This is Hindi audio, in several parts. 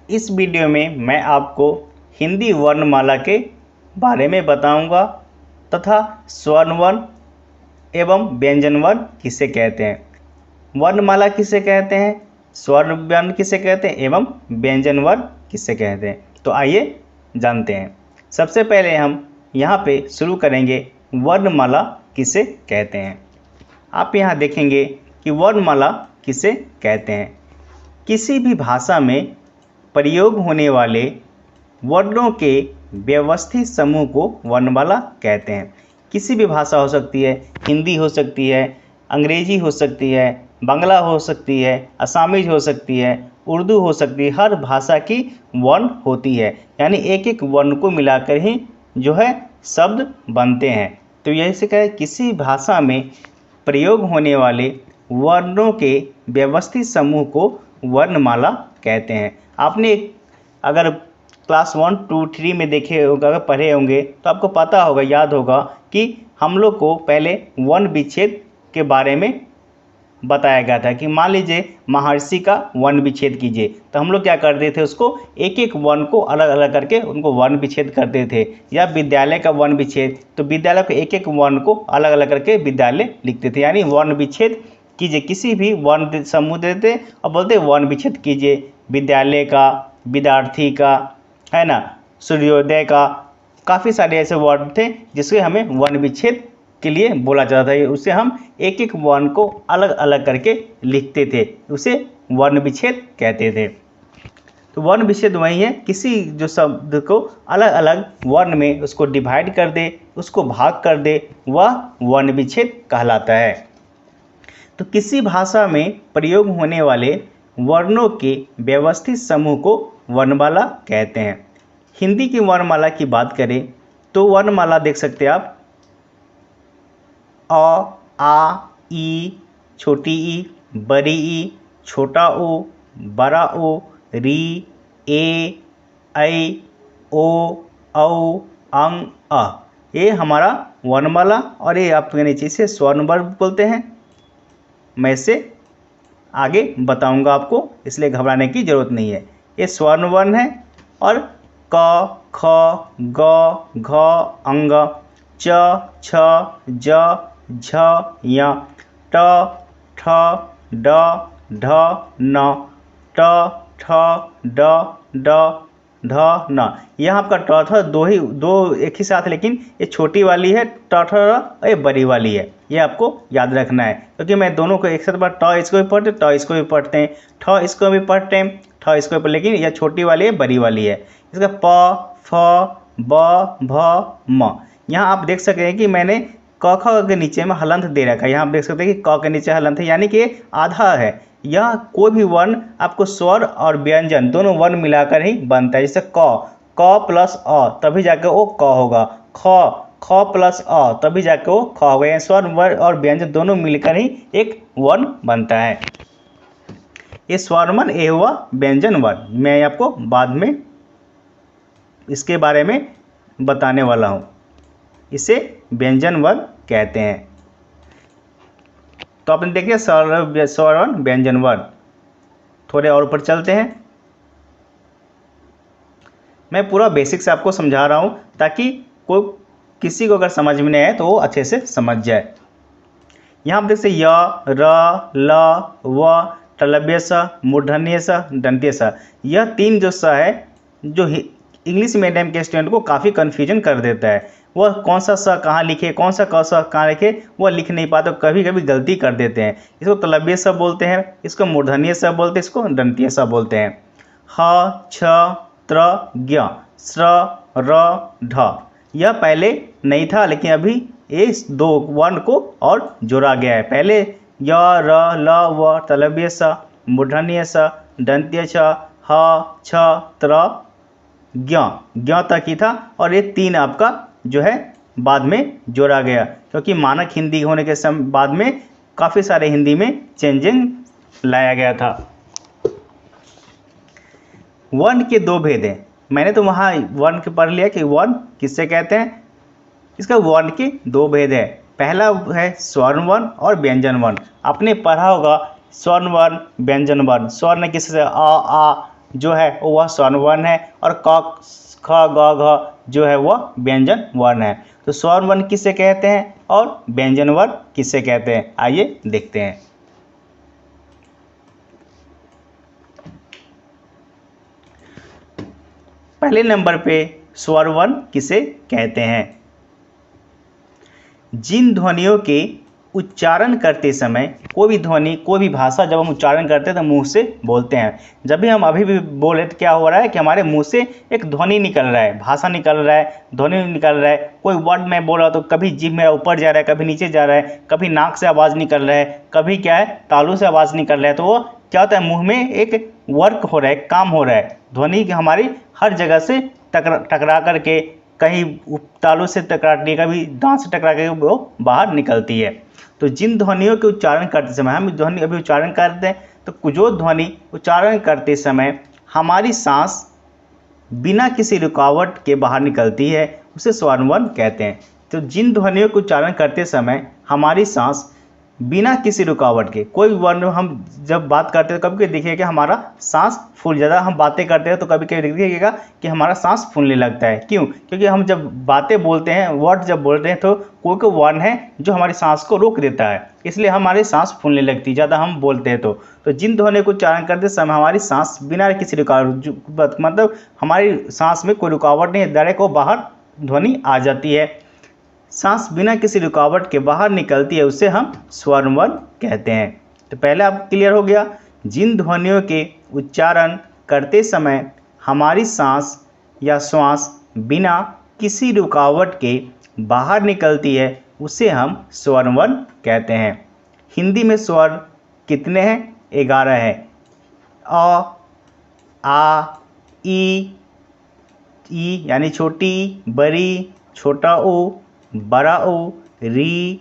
इस वीडियो में मैं आपको हिंदी वर्णमाला के बारे में बताऊंगा तथा स्वर्ण वर्ण एवं व्यंजन वर्ण किसे कहते हैं, वर्णमाला किसे कहते हैं, स्वर्ण वर्ण किसे कहते हैं एवं व्यंजन वर्ण किसे कहते हैं। तो आइए जानते हैं। सबसे पहले हम यहाँ पे शुरू करेंगे वर्णमाला किसे कहते हैं। आप यहाँ देखेंगे कि वर्णमाला किसे कहते हैं। किसी भी भाषा में प्रयोग होने वाले वर्णों के व्यवस्थित समूह को वर्णमाला कहते हैं। किसी भी भाषा हो सकती है, हिंदी हो सकती है, अंग्रेजी हो सकती है, बांग्ला हो सकती है, असामीज हो सकती है, उर्दू हो सकती है। हर भाषा की वर्ण होती है, यानी एक एक वर्ण को मिलाकर ही जो है शब्द बनते हैं। तो यही से कहे किसी भाषा में प्रयोग होने वाले वर्णों के व्यवस्थित समूह को वर्णमाला कहते हैं। आपने अगर क्लास 1, 2, 3 में देखे होगा, अगर पढ़े होंगे तो आपको पता होगा, याद होगा कि हम लोग को पहले वर्ण विच्छेद के बारे में बताया गया था कि मान लीजिए महर्षि का वर्ण विच्छेद कीजिए, तो हम लोग क्या करते थे, उसको एक एक वर्ण को अलग अलग करके उनको वर्ण विच्छेद करते थे। या विद्यालय का वर्ण विच्छेद, तो विद्यालय को एक एक वर्ण को अलग अलग करके विद्यालय लिखते थे, यानी वर्ण विच्छेद कीजिए। किसी भी वर्ण समूह देते और बोलते वर्ण विच्छेद कीजिए। विद्यालय का, विद्यार्थी का, है ना, सूर्योदय का, काफ़ी सारे ऐसे वर्ण थे जिसके हमें वर्ण विच्छेद के लिए बोला जाता है। उसे हम एक एक वर्ण को अलग अलग करके लिखते थे, उसे वर्ण विच्छेद कहते थे। तो वर्ण विच्छेद वही है, किसी जो शब्द को अलग अलग वर्ण में उसको डिवाइड कर दे, उसको भाग कर दे, वह वर्ण विच्छेद कहलाता है। तो किसी भाषा में प्रयोग होने वाले वर्णों के व्यवस्थित समूह को वर्णमाला कहते हैं। हिंदी की वर्णमाला की बात करें तो वर्णमाला देख सकते हैं आप, अ, आ, ई, छोटी ई, बड़ी ई, छोटा ओ, बड़ा ओ, री, ए, ऐ, ओ, औ, अंग, अ। ये हमारा वर्णमाला और ये आपके नीचे से स्वर्ण वर्ण बोलते हैं। मैं इसे आगे बताऊंगा आपको, इसलिए घबराने की ज़रूरत नहीं है। ये स्वर्ण वर्ण है। और क, ख, ग, घ, अंग, च, छ, ज, झ, य, ट, ठ, ड, ढ, न, ट, ठ, ड, ढ, ढ, न। यहाँ आपका ट थ दो एक ही साथ, लेकिन ये छोटी वाली है ट ठ, ये बड़ी वाली है। ये आपको याद रखना है, क्योंकि मैं दोनों को एक साथ बार ट इसको भी पढ़ते, ट इसको भी पढ़ते हैं, ठ इसको भी पढ़ते हैं, ठ इसको भी, लेकिन यह छोटी वाली है, बड़ी वाली है। इसका प, फ, ब, भ, म। यहाँ आप देख सकते हैं कि मैंने क ख के नीचे में हलंत दे रखा है। यहाँ आप देख सकते हैं कि क के नीचे हलंत है, यानी कि आधा है। यह कोई भी वर्ण आपको स्वर और व्यंजन दोनों वर्ण मिलाकर ही बनता है। जैसे क प्लस अ तभी जाकर वो क होगा, ख प्लस अ तभी जाकर वो ख होगा। यानी स्वर वर्ण और व्यंजन दोनों मिलकर ही एक वर्ण बनता है। ये स्वर्ण वर्ण, ये हुआ व्यंजन वर्ण। मैं आपको बाद में इसके बारे में बताने वाला हूँ। इसे व्यंजन वर्ण कहते हैं। तो आपने देखिए स्वर्ण व्यंजन वर्ण। थोड़े और ऊपर चलते हैं। मैं पूरा बेसिक से आपको समझा रहा हूँ ताकि कोई किसी को अगर समझ में नहीं आए तो वो अच्छे से समझ जाए। यहाँ आप देख सकते य, र, ल, व, टलव्य स, मूर्धन्य स, दंत्य स। यह तीन जो स है, जो इंग्लिश मीडियम के स्टूडेंट को काफ़ी कन्फ्यूजन कर देता है। वह कौन सा स कहाँ लिखे, कौन सा क स कहाँ लिखे, वह लिख नहीं पाते, कभी कभी गलती कर देते हैं। इसको तलव्य स बोलते हैं, इसको मूर्धन्य स बोलते हैं, इसको दंत्य स बोलते हैं। ह, छ, त्र, ज्ञ, स्र, र, ढ। यह पहले नहीं था, लेकिन अभी इस दो वर्ण को और जोड़ा गया है। पहले य, र, ल, व, तलव्य स, मूर्धन्य स, दंत्य छ, ह, छ, त्र, ज्ञ तक ही था, और ये तीन आपका जो है बाद में जोड़ा गया, क्योंकि मानक हिंदी होने के बाद में काफ़ी सारे हिंदी में चेंजिंग लाया गया था। वर्ण के दो भेद हैं। मैंने तो वहाँ वर्ण के पढ़ लिया कि वर्ण किससे कहते हैं। इसका वर्ण के दो भेद है। पहला है स्वर्ण वर्ण और व्यंजन वर्ण। आपने पढ़ा होगा स्वर्ण वर्ण, व्यंजन वर्ण। स्वर्ण किससे, अ, आ, जो है वह स्वर्ण वर्ण है और क ख ग घ जो है वह व्यंजन वर्ण है। तो स्वर्ण वर्ण किसे कहते हैं और व्यंजन वर्ण किसे कहते हैं, आइए देखते हैं। पहले नंबर पे स्वर वर्ण किसे कहते हैं? जिन ध्वनियों के उच्चारण करते समय, कोई भी ध्वनि कोई भी भाषा जब हम उच्चारण करते हैं तो मुंह से बोलते हैं। जब भी हम अभी भी बोले तो क्या हो रहा है कि हमारे मुंह से एक ध्वनि निकल रहा है, भाषा निकल रहा है, ध्वनि निकल रहा है। कोई वर्ड मैं बोल रहा तो कभी जीभ मेरा ऊपर जा रहा है, कभी नीचे जा रहा है, कभी नाक से आवाज़ निकल रहा है, कभी क्या है तालू से आवाज़ निकल रहा है। तो वो क्या होता है, मुंह में एक वर्क हो रहा है, काम हो रहा है। ध्वनि हमारी हर जगह से टकरा करके, कहीं तालू से टकराती है, कभी दांत से टकरा के वो बाहर निकलती है। तो जिन ध्वनियों के उच्चारण करते समय, हम ध्वनि अभी उच्चारण करते हैं तो जो ध्वनि उच्चारण करते समय हमारी सांस बिना किसी रुकावट के बाहर निकलती है उसे स्वर्ण वर्ण कहते हैं। तो जिन ध्वनियों को उच्चारण करते समय हमारी सांस बिना किसी रुकावट के, कोई वर्ण हम जब बात करते हैं तो कभी कभी देखिएगा कि हमारा सांस फूल, ज़्यादा हम बातें करते हैं तो कभी कभी देखिएगा कि हमारा सांस फूलने लगता है। क्यों? क्योंकि हम जब बातें बोलते हैं, वर्ड जब बोलते हैं तो कोई कोई वर्ण है जो हमारी सांस को रोक देता है, इसलिए हमारी सांस फूलने लगती है ज़्यादा हम बोलते हैं तो जिन ध्वनि को उच्चारण करते समय हमारी सांस बिना किसी रुकावट, मतलब हमारी सांस में कोई रुकावट नहीं है, डायरेक्ट वो बाहर ध्वनि आ जाती है, सांस बिना किसी रुकावट के बाहर निकलती है, उसे हम स्वर्ण वर्ण कहते हैं। तो पहले आप क्लियर हो गया, जिन ध्वनियों के उच्चारण करते समय हमारी सांस या श्वास बिना किसी रुकावट के बाहर निकलती है उसे हम स्वर्ण वर्ण कहते हैं। हिंदी में स्वर कितने हैं? 11 है। अ, आ, ई यानी छोटी, बड़ी, छोटा ओ, बड़ा ओ, री,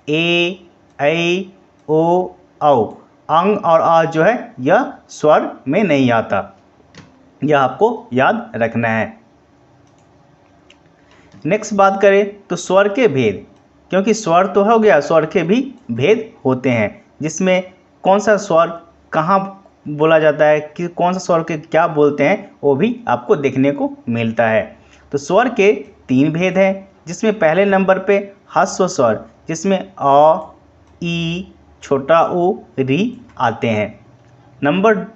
ए, ऐ, ओ, औ। अंग और आ जो है यह स्वर में नहीं आता, यह आपको याद रखना है। नेक्स्ट बात करें तो स्वर के भेद, क्योंकि स्वर तो हो गया, स्वर के भी भेद होते हैं, जिसमें कौन सा स्वर कहाँ बोला जाता है, कि कौन सा स्वर के क्या बोलते हैं, वो भी आपको देखने को मिलता है। तो स्वर के 3 भेद हैं, जिसमें पहले नंबर पे ह्रस्व स्वर, जिसमें अ, ई, छोटा ओ, री आते हैं। नंबर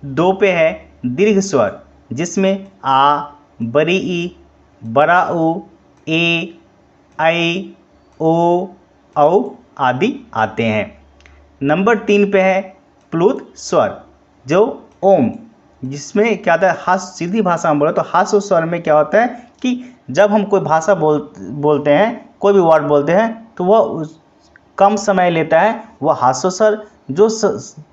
2 पे है दीर्घ स्वर, जिसमें आ, बड़ी ई, बड़ा ओ, ए, ऐ, ओ, औ आदि आते हैं। नंबर 3 पे है प्लुत स्वर, जो ओम, जिसमें क्या होता है, हास्य, सीधी भाषा में बोले तो हास्य स्वर में क्या होता है कि जब हम कोई भाषा बोलते हैं, कोई भी वर्ड बोलते हैं तो वह कम समय लेता है, वह हास्य स्वर। जो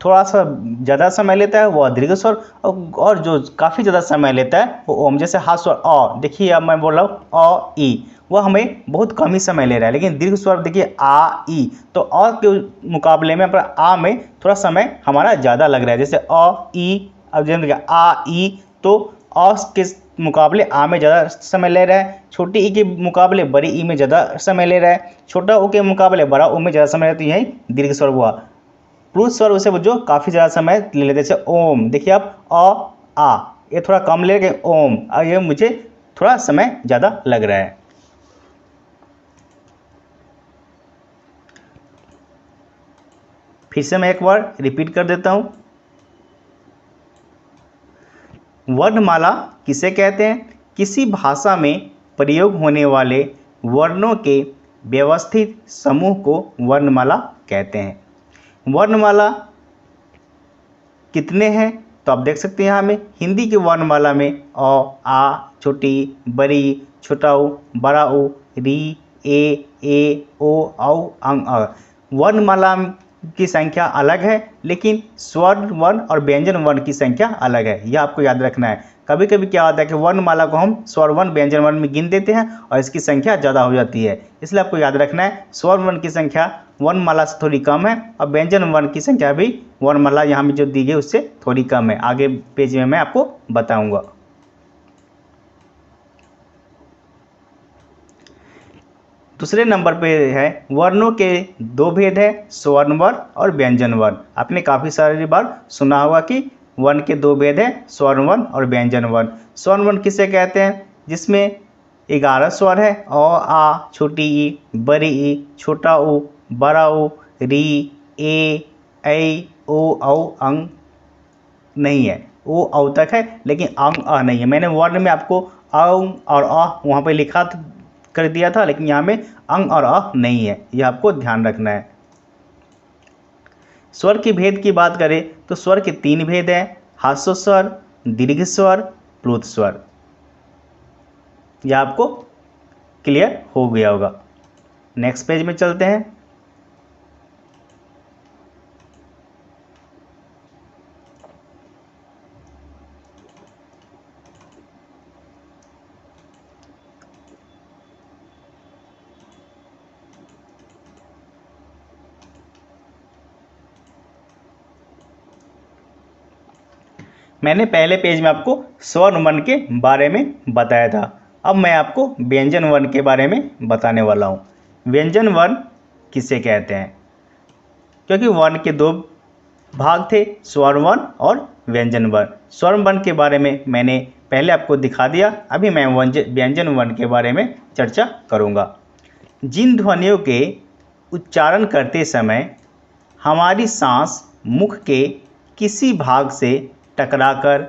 थोड़ा सा ज़्यादा समय लेता है वह दीर्घ स्वर, और जो काफ़ी ज़्यादा समय लेता है वो ओम। जैसे हास्य स्वर अ, देखिए अब मैं बोल रहा हूँ अ, ई, वह हमें बहुत कम ही समय ले रहा है। लेकिन दीर्घ स्वर देखिए आ, ई, तो अ के मुकाबले में पर आ में थोड़ा समय हमारा ज़्यादा लग रहा है। जैसे अ, ई, अब जैसे आ, ई, तो अ के मुकाबले आ में ज़्यादा समय ले रहा है, छोटी ई के मुकाबले बड़ी ई में ज़्यादा समय ले रहा है, छोटा ओ के मुकाबले बड़ा ओ में ज़्यादा समय रहती है, यही दीर्घ स्वर हुआ। प्लुत स्वर उसे जो काफ़ी ज़्यादा समय ले लेते, जैसे ओम, देखिए आप अ, आ, ये थोड़ा कम ले गए, ओम, और ये मुझे थोड़ा समय ज़्यादा लग रहा है। फिर से मैं एक बार रिपीट कर देता हूँ। वर्णमाला किसे कहते हैं? किसी भाषा में प्रयोग होने वाले वर्णों के व्यवस्थित समूह को वर्णमाला कहते हैं। वर्णमाला कितने हैं तो आप देख सकते हैं यहाँ में हिंदी की वर्णमाला में अ, आ, छोटी, बड़ी, छोटा ऊ, बड़ा ऊ, री, ए, ओ, औ, अंग, अ। वर्णमाला की संख्या अलग है, लेकिन स्वर वर्ण और व्यंजन वर्ण की संख्या अलग है, यह आपको याद रखना है। कभी कभी क्या होता है कि वर्णमाला को हम स्वर वर्ण व्यंजन वर्ण में गिन देते हैं और इसकी संख्या ज़्यादा हो जाती है, इसलिए आपको याद रखना है स्वर वर्ण की संख्या वर्णमाला से थोड़ी कम है और व्यंजन वर्ण की संख्या भी वर्णमाला यहाँ में जो दी गई उससे थोड़ी कम है। आगे पेज में मैं आपको बताऊंगा। दूसरे नंबर पे है वर्णों के 2 भेद है, स्वर्ण वर्ण और व्यंजन वर्ण। आपने काफ़ी सारी बार सुना होगा कि वर्ण के दो भेद हैं, स्वर्ण वर्ण और व्यंजन वर्ण। स्वर्ण वर्ण किसे कहते हैं? जिसमें 11 स्वर है, अ, आ, छोटी ई, बड़ी ई, छोटा ऊ, बड़ा ऊ, री, ए, ऐ, ओ, औ, अंग नहीं है। ओ औ तक है लेकिन अंग अ नहीं है। मैंने वर्ण में आपको अंग और अ वहाँ पे लिखा कर दिया था, लेकिन यहाँ में अंग और अ नहीं है, यह आपको ध्यान रखना है। स्वर के भेद की बात करें तो स्वर के 3 भेद हैं, ह्रस्व स्वर, दीर्घ स्वर, प्लुत स्वर। यह आपको क्लियर हो गया होगा। नेक्स्ट पेज में चलते हैं। मैंने पहले पेज में आपको स्वर्ण वर्ण के बारे में बताया था। अब मैं आपको व्यंजन वर्ण के बारे में बताने वाला हूँ। व्यंजन वर्ण किसे कहते हैं? क्योंकि वर्ण के दो भाग थे, स्वर्ण वर्ण और व्यंजन वर्ण। स्वर्ण वर्ण के बारे में मैंने पहले आपको दिखा दिया, अभी मैं व्यंजन वर्ण के बारे में चर्चा करूँगा। जिन ध्वनियों के उच्चारण करते समय हमारी सांस मुख के किसी भाग से टकराकर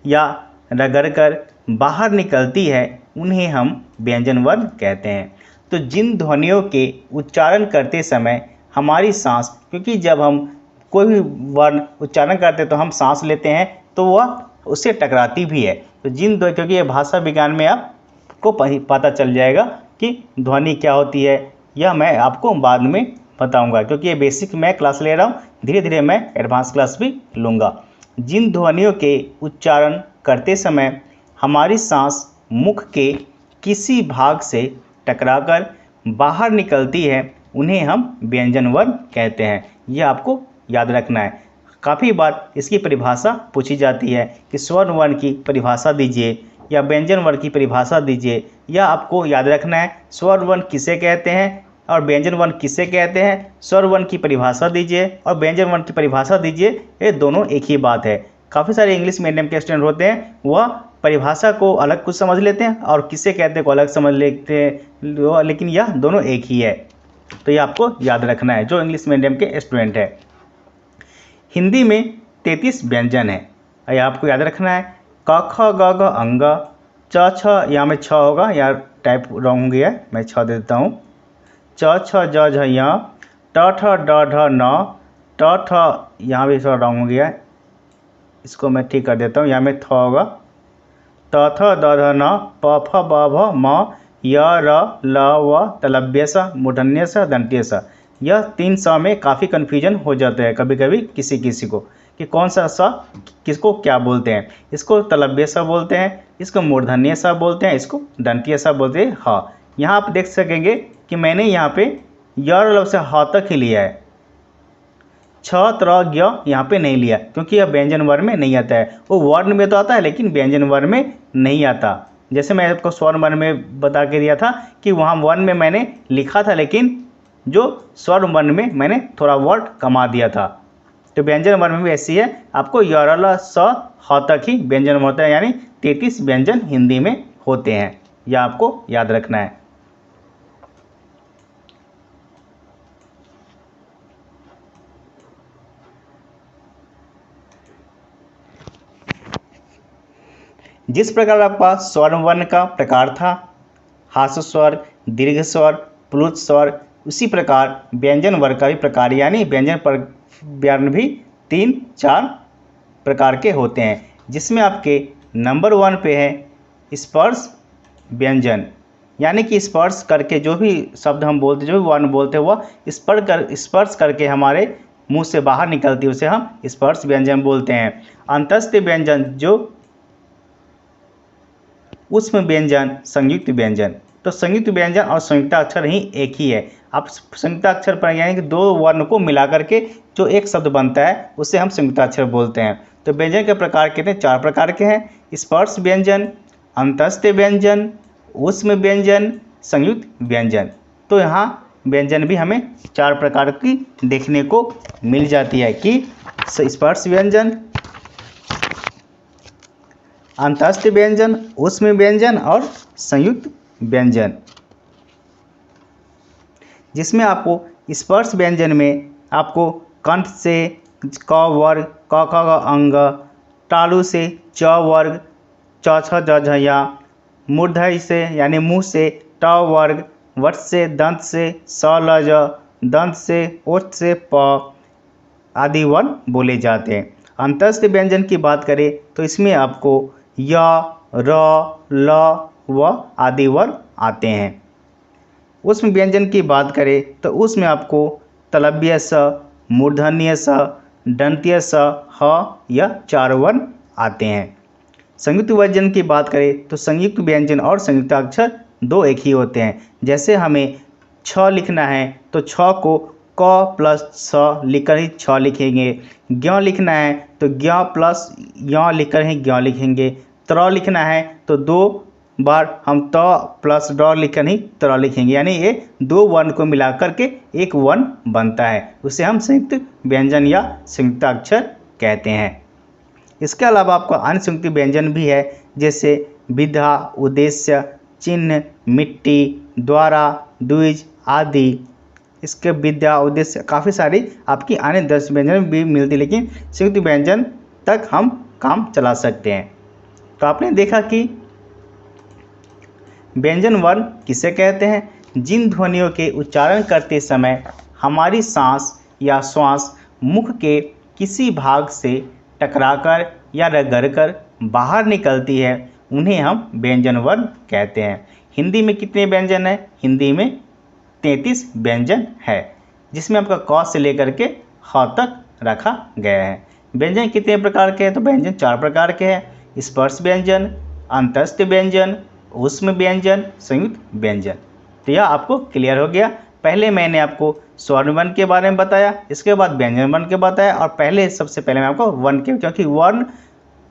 या रगड़कर बाहर निकलती है, उन्हें हम व्यंजन वर्ण कहते हैं। तो जिन ध्वनियों के उच्चारण करते समय हमारी सांस, क्योंकि जब हम कोई भी वर्ण उच्चारण करते हैं तो हम सांस लेते हैं तो वह उससे टकराती भी है। तो क्योंकि ये भाषा विज्ञान में आपको पता चल जाएगा कि ध्वनि क्या होती है, यह मैं आपको बाद में बताऊंगा, क्योंकि ये बेसिक मैं क्लास ले रहा हूँ, धीरे धीरे मैं एडवांस क्लास भी लूँगा। जिन ध्वनियों के उच्चारण करते समय हमारी सांस मुख के किसी भाग से टकराकर बाहर निकलती है, उन्हें हम व्यंजन वर्ण कहते हैं। यह आपको याद रखना है। काफ़ी बार इसकी परिभाषा पूछी जाती है कि स्वर्ण वर्ण की परिभाषा दीजिए या व्यंजन वर्ण की परिभाषा दीजिए। यह आपको याद रखना है, स्वर्ण वर्ण किसे कहते हैं और व्यंजन वर्ण किसे कहते हैं। स्वर्ण वर्ण की परिभाषा दीजिए और व्यंजन वर्ण की परिभाषा दीजिए, ये दोनों एक ही बात है। काफ़ी सारे इंग्लिश मीडियम के स्टूडेंट होते हैं, वह परिभाषा को अलग कुछ समझ लेते हैं और किसे कहते हैं को अलग समझ लेते हैं, लेकिन यह दोनों एक ही है। तो ये आपको याद रखना है जो इंग्लिश मीडियम के स्टूडेंट है। हिंदी में 33 व्यंजन है, यह आपको याद रखना है। क ख ग घ अंग, च छ, यहाँ में छ होगा, यहाँ टाइप रॉन्ग हो गया है, मैं छ दे देता हूँ। च छ ज झ य, ट ठ ड ढ न, ट ठ, यहाँ भी थोड़ा रॉन्ग हो गया है, इसको मैं ठीक कर देता हूँ, यहाँ में थ होगा। त थ द ध न, प फ ब भ म, य र ल व, तलव्य स, मूर्धन्य स, दंत्य स। यह 3 स में काफ़ी कन्फ्यूजन हो जाता है कभी कभी किसी किसी को कि कौन सा स किसको क्या बोलते हैं। इसको तलव्य स बोलते हैं, इसको मूर्धन्य स बोलते हैं, इसको दंत्य स बोलते हैं। हाँ, यहाँ आप देख सकेंगे कि मैंने यहाँ पे य ल से ह तक ही लिया है, छ त्र ज्ञ यहाँ पे नहीं लिया, क्योंकि यह व्यंजन वर्ण में नहीं आता है। वो वर्ण में तो आता है लेकिन व्यंजन वर्ण में नहीं आता। जैसे मैं आपको स्वर्ण वर्ण में बता के दिया था कि वहाँ वर्ण में मैंने लिखा था, लेकिन जो स्वर्ण वर्ण में मैंने थोड़ा वर्ड कमा दिया था। तो व्यंजन वर्ण में भी ऐसी है, आपको य र ल स ह तक ही व्यंजन होता है, यानी 33 व्यंजन हिंदी में होते हैं। यह आपको याद रखना है। जिस प्रकार आपका स्वर्ण वर्ण का प्रकार था, ह्रस्व स्वर, दीर्घ स्वर, प्लुत स्वर, उसी प्रकार व्यंजन वर्ण का भी प्रकार यानी व्यंजन वर्ण भी 3-4 प्रकार के होते हैं, जिसमें आपके नंबर 1 पे है स्पर्श व्यंजन, यानी कि स्पर्श करके जो भी शब्द हम बोलते, जो भी वर्ण बोलते हैं, वह स्पर्श करके हमारे मुंह से बाहर निकलती है, उसे हम स्पर्श व्यंजन बोलते हैं। अंतस्थ व्यंजन, जो ऊष्म व्यंजन, संयुक्त व्यंजन। तो संयुक्त व्यंजन और संयुक्ताक्षर ही एक ही है। आप संयुक्ताक्षर पर यानी कि 2 वर्ण को मिलाकर के जो एक शब्द बनता है उसे हम संयुक्ताक्षर बोलते हैं। तो व्यंजन के प्रकार कहते हैं 4 प्रकार के हैं, स्पर्श व्यंजन, अंतस्थ व्यंजन, ऊष्म व्यंजन, संयुक्त व्यंजन। तो यहाँ व्यंजन भी हमें 4 प्रकार की देखने को मिल जाती है कि स्पर्श व्यंजन, अंतस्थ व्यंजन, ऊष्म व्यंजन और संयुक्त व्यंजन, जिसमें आपको स्पर्श व्यंजन में आपको कंठ से क वर्ग, क ख ग अंग, तालु से च वर्ग, च छ ज झ या, मूर्धन्य से यानी मुंह से ट वर्ग, वट से दंत से स ल ज, दंत से ओष्ठ से प आदि वर्ण बोले जाते हैं। अंतस्थ व्यंजन की बात करें तो इसमें आपको य, र, ल, व आदि वर्ण आते हैं। ऊष्म व्यंजन की बात करें तो उसमें आपको तलव्य स, मूर्धन्य स, दंत्य स, ह यह 4 वर्ण आते हैं। संयुक्त व्यंजन की बात करें तो संयुक्त व्यंजन और संयुक्ताक्षर दो एक ही होते हैं। जैसे हमें छ लिखना है तो छ को क प्लस छ लिखकर ही छ लिखेंगे। ज्ञ लिखना है तो ज्ञ प्लस य लिखकर ही ज्ञ लिखेंगे। त्र लिखना है तो 2 बार हम त प्लस ड लिखकर ही त्र लिखेंगे, यानी ये 2 वर्ण को मिलाकर के एक वर्ण बनता है, उसे हम संयुक्त व्यंजन या संयुक्ताक्षर कहते हैं। इसके अलावा आपका अन्य संयुक्त व्यंजन भी है, जैसे विधा, उद्देश्य, चिन्ह, मिट्टी, द्वारा, द्विज आदि। इसके विधा, उद्देश्य काफ़ी सारी आपकी अन्य 10 व्यंजन भी मिलती, लेकिन संयुक्त व्यंजन तक हम काम चला सकते हैं। तो आपने देखा कि व्यंजन वर्ण किसे कहते हैं? जिन ध्वनियों के उच्चारण करते समय हमारी सांस या श्वास मुख के किसी भाग से टकराकर या रगड़कर बाहर निकलती है, उन्हें हम व्यंजन वर्ण कहते हैं। हिंदी में कितने व्यंजन हैं? हिंदी में 33 व्यंजन है, जिसमें आपका क से लेकर के ह तक रखा गया है। व्यंजन कितने प्रकार के हैं? तो व्यंजन 4 प्रकार के हैं: स्पर्श व्यंजन, अंतस्थ व्यंजन, ऊष्म व्यंजन, संयुक्त व्यंजन। तो यह आपको क्लियर हो गया। पहले मैंने आपको स्वर्ण वर्ण के बारे में बताया, इसके बाद व्यंजन वर्ण के बताया, और सबसे पहले मैं आपको वर्ण के, क्योंकि वर्ण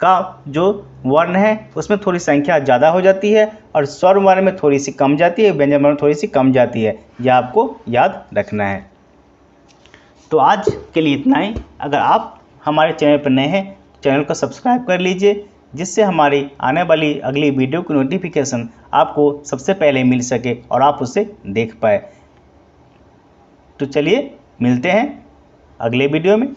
का जो वर्ण है उसमें थोड़ी संख्या ज़्यादा हो जाती है और स्वर्ण वर्ण में थोड़ी सी कम जाती है, व्यंजन वर्ण में थोड़ी सी कम जाती है, यह आपको याद रखना है। तो आज के लिए इतना ही। अगर आप हमारे चैनल पर नए हैं तो चैनल को सब्सक्राइब कर लीजिए, जिससे हमारी आने वाली अगली वीडियो की नोटिफिकेशन आपको सबसे पहले मिल सके और आप उसे देख पाए। तो चलिए मिलते हैं अगले वीडियो में।